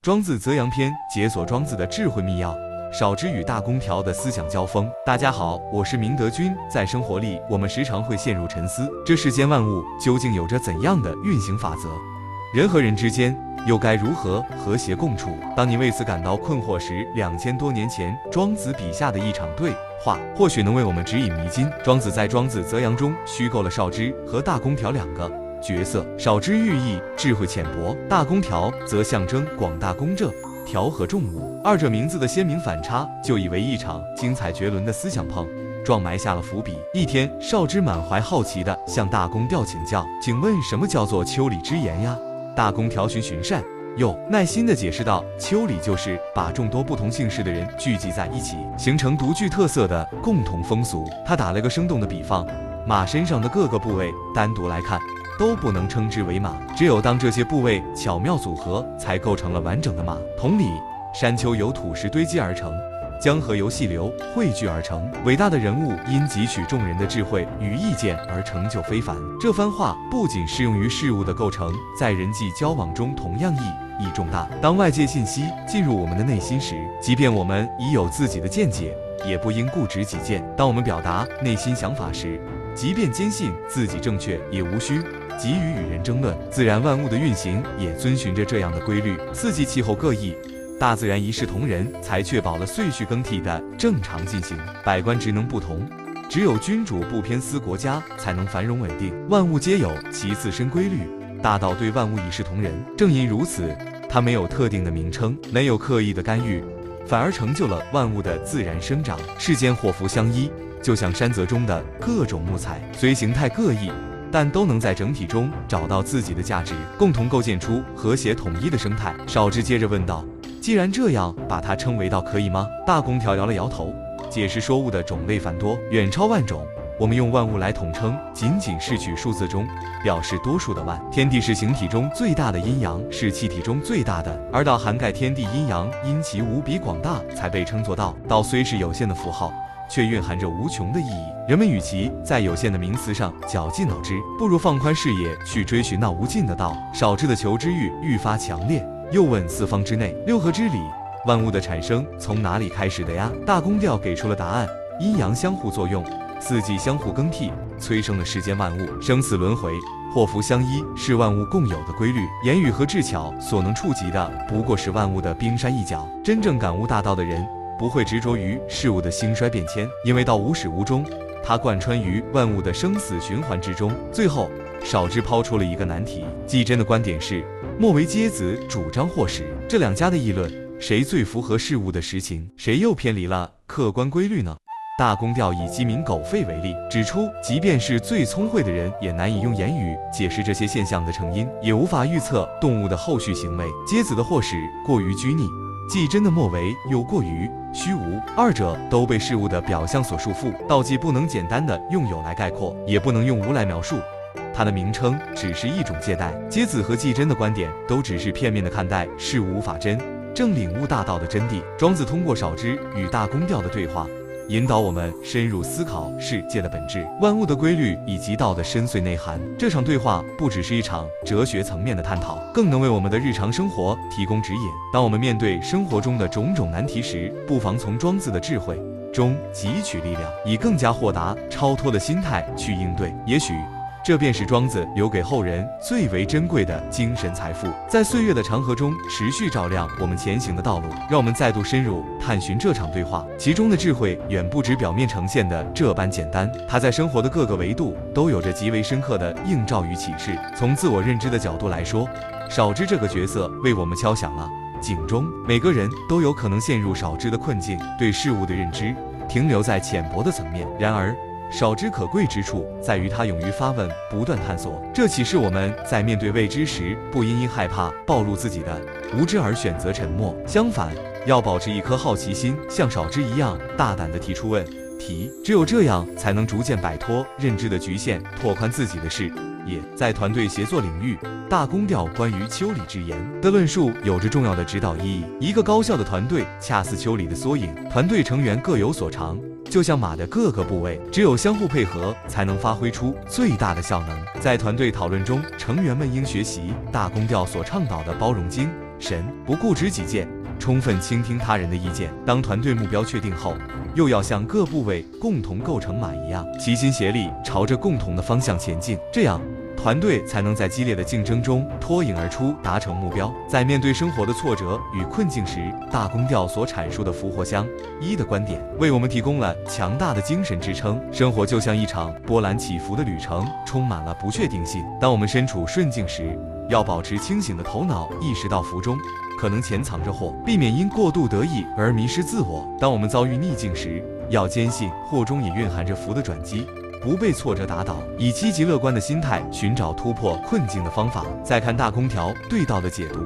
庄子泽阳篇解锁庄子的智慧密钥，少之与大公条的思想交锋。大家好，我是明德君。在生活里，我们时常会陷入沉思，这世间万物究竟有着怎样的运行法则？人和人之间又该如何和谐共处？当你为此感到困惑时，2000多年前庄子笔下的一场对话，或许能为我们指引迷津。庄子在《庄子泽阳》中虚构了少之和大公条两个角色，少之寓意智慧浅薄，大公条则象征广大公正、调和众物。二者名字的鲜明反差，就以为一场精彩绝伦的思想碰撞埋下了伏笔。一天，少之满怀好奇地向大公调请教：“请问什么叫做丘礼之言呀？”大公条循善诱耐心地解释道：“丘礼就是把众多不同姓氏的人聚集在一起，形成独具特色的共同风俗。”他打了个生动的比方，马身上的各个部位单独来看都不能称之为马，只有当这些部位巧妙组合，才构成了完整的马。同理，山丘由土石堆积而成，江河由细流汇聚而成。伟大的人物因汲取众人的智慧与意见而成就非凡。这番话不仅适用于事物的构成，在人际交往中同样意义重大。当外界信息进入我们的内心时，即便我们已有自己的见解，也不应固执己见。当我们表达内心想法时，即便坚信自己正确，也无需急于与人争论。自然万物的运行也遵循着这样的规律，四季气候各异，大自然一视同仁，才确保了岁序更替的正常进行。百官职能不同，只有君主不偏私，国家才能繁荣稳定。万物皆有其自身规律，大道对万物一视同仁。正因如此，它没有特定的名称，没有刻意的干预，反而成就了万物的自然生长。世间祸福相依，就像山泽中的各种木材，虽形态各异，但都能在整体中找到自己的价值，共同构建出和谐统一的生态。少之接着问道：“既然这样，把它称为道可以吗？”大公条摇了摇头，解释说：“物的种类繁多，远超万种。我们用万物来统称，仅仅是取数字中表示多数的万。天地是形体中最大的，阴阳是气体中最大的，而道涵盖天地阴阳，因其无比广大，才被称作道。道虽是有限的符号，却蕴含着无穷的意义。人们与其在有限的名词上绞尽脑汁，不如放宽视野，去追寻那无尽的道。”少之的求知欲愈发强烈，又问：“四方之内，六合之里，万物的产生从哪里开始的呀？”大公调给出了答案：阴阳相互作用，四季相互更替，催生了世间万物。生死轮回，祸福相依，是万物共有的规律。言语和智巧所能触及的，不过是万物的冰山一角。真正感悟大道的人，不会执着于事物的兴衰变迁，因为道无始无终，它贯穿于万物的生死循环之中。最后，少之抛出了一个难题：季真的观点是，莫为皆子主张或始，这两家的议论，谁最符合事物的实情，谁又偏离了客观规律呢？大公调以鸡鸣狗吠为例，指出即便是最聪慧的人，也难以用言语解释这些现象的成因，也无法预测动物的后续行为。皆子的或始过于拘泥，季真的莫为又过于虚无，二者都被事物的表象所束缚。道既不能简单的用有来概括，也不能用无来描述，它的名称只是一种借代。皆子和季真的观点都只是片面的看待事物，无法真正领悟大道的真谛。庄子通过少之与大公调的对话，引导我们深入思考世界的本质、万物的规律以及道的深邃内涵。这场对话不只是一场哲学层面的探讨，更能为我们的日常生活提供指引。当我们面对生活中的种种难题时，不妨从庄子的智慧中汲取力量，以更加豁达、超脱的心态去应对。也许这便是庄子留给后人最为珍贵的精神财富，在岁月的长河中持续照亮我们前行的道路。让我们再度深入探寻这场对话，其中的智慧远不止表面呈现的这般简单，它在生活的各个维度都有着极为深刻的映照与启示。从自我认知的角度来说，少之这个角色为我们敲响了警钟。每个人都有可能陷入少之的困境，对事物的认知停留在浅薄的层面。然而少之可贵之处在于他勇于发问，不断探索。这启示我们在面对未知时，不因害怕暴露自己的无知而选择沉默，相反，要保持一颗好奇心，像少之一样大胆地提出问题。只有这样，才能逐渐摆脱认知的局限，拓宽自己的视野。在团队协作领域，大公调关于丘礼之言的论述有着重要的指导意义。一个高效的团队恰似丘礼的缩影，团队成员各有所长，就像马的各个部位，只有相互配合，才能发挥出最大的效能。在团队讨论中，成员们应学习大公调所倡导的包容精神，不固执己见，充分倾听他人的意见。当团队目标确定后，又要像各部位共同构成马一样，齐心协力，朝着共同的方向前进。这样，团队才能在激烈的竞争中脱颖而出，达成目标。在面对生活的挫折与困境时，大公调所阐述的福祸相依的观点，为我们提供了强大的精神支撑。生活就像一场波澜起伏的旅程，充满了不确定性。当我们身处顺境时，要保持清醒的头脑，意识到福中可能潜藏着祸，避免因过度得意而迷失自我。当我们遭遇逆境时，要坚信祸中也蕴含着福的转机，不被挫折打倒，以积极乐观的心态寻找突破困境的方法。再看大空调对道的解读，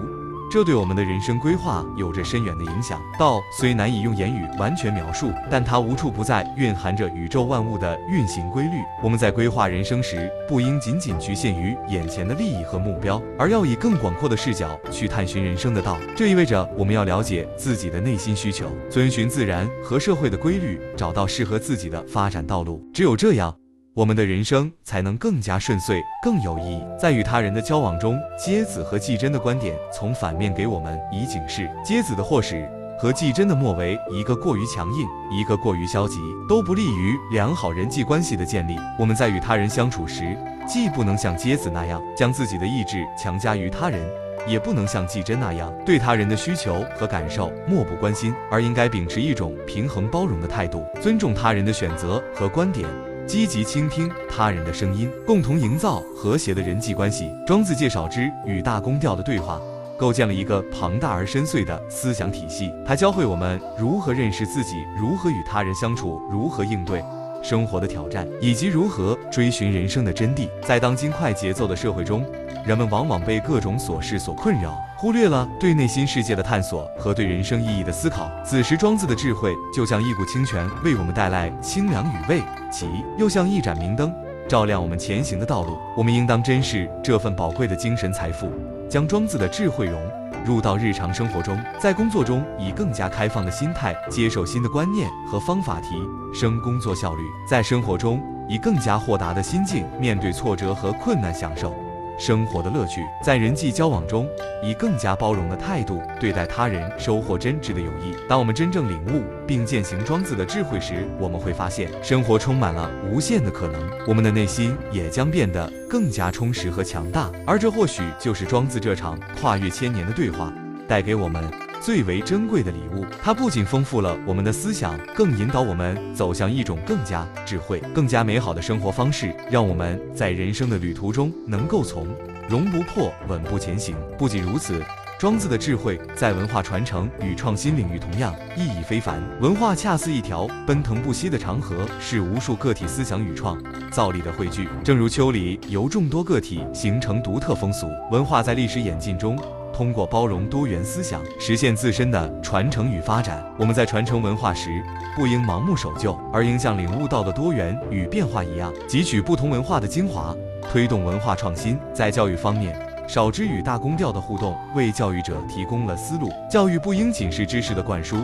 这对我们的人生规划有着深远的影响。道虽难以用言语完全描述，但它无处不在蕴含着宇宙万物的运行规律。我们在规划人生时，不应仅仅局限于眼前的利益和目标，而要以更广阔的视角去探寻人生的道。这意味着我们要了解自己的内心需求，遵循自然和社会的规律，找到适合自己的发展道路。只有这样，我们的人生才能更加顺遂，更有意义。在与他人的交往中，芥子和季真的观点从反面给我们以警示。芥子的祸始和季真的末为，一个过于强硬，一个过于消极，都不利于良好人际关系的建立。我们在与他人相处时，既不能像芥子那样将自己的意志强加于他人，也不能像季真那样对他人的需求和感受漠不关心，而应该秉持一种平衡包容的态度，尊重他人的选择和观点，积极倾听他人的声音，共同营造和谐的人际关系。庄子介绍之与大公调的对话，构建了一个庞大而深邃的思想体系。它教会我们如何认识自己，如何与他人相处，如何应对生活的挑战，以及如何追寻人生的真谛。在当今快节奏的社会中，人们往往被各种琐事所困扰，忽略了对内心世界的探索和对人生意义的思考。此时庄子的智慧就像一股清泉，为我们带来清凉与慰藉，又像一盏明灯，照亮我们前行的道路。我们应当珍视这份宝贵的精神财富，将庄子的智慧融入到日常生活中，在工作中以更加开放的心态接受新的观念和方法，提升工作效率；在生活中以更加豁达的心境面对挫折和困难，享受生活的乐趣；在人际交往中以更加包容的态度对待他人，收获真挚的友谊。当我们真正领悟并践行庄子的智慧时，我们会发现生活充满了无限的可能，我们的内心也将变得更加充实和强大。而这或许就是庄子这场跨越千年的对话带给我们最为珍贵的礼物。它不仅丰富了我们的思想，更引导我们走向一种更加智慧、更加美好的生活方式，让我们在人生的旅途中能够从容不迫、稳步前行。不仅如此，庄子的智慧在文化传承与创新领域同样意义非凡。文化恰似一条奔腾不息的长河，是无数个体思想与创造力的汇聚。正如丘里由众多个体形成独特风俗，文化在历史演进中通过包容多元思想，实现自身的传承与发展。我们在传承文化时，不应盲目守旧，而应像领悟到的多元与变化一样，汲取不同文化的精华，推动文化创新。在教育方面，少之与大公调的互动为教育者提供了思路。教育不应仅是知识的灌输，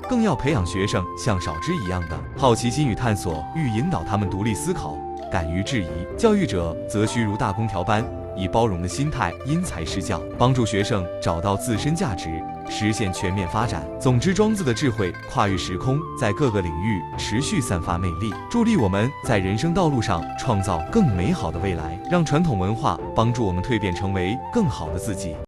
更要培养学生像少之一样的好奇心与探索，欲引导他们独立思考，敢于质疑。教育者则需如大公调般，以包容的心态因材施教，帮助学生找到自身价值，实现全面发展。总之，庄子的智慧跨越时空，在各个领域持续散发魅力，助力我们在人生道路上创造更美好的未来，让传统文化帮助我们蜕变成为更好的自己。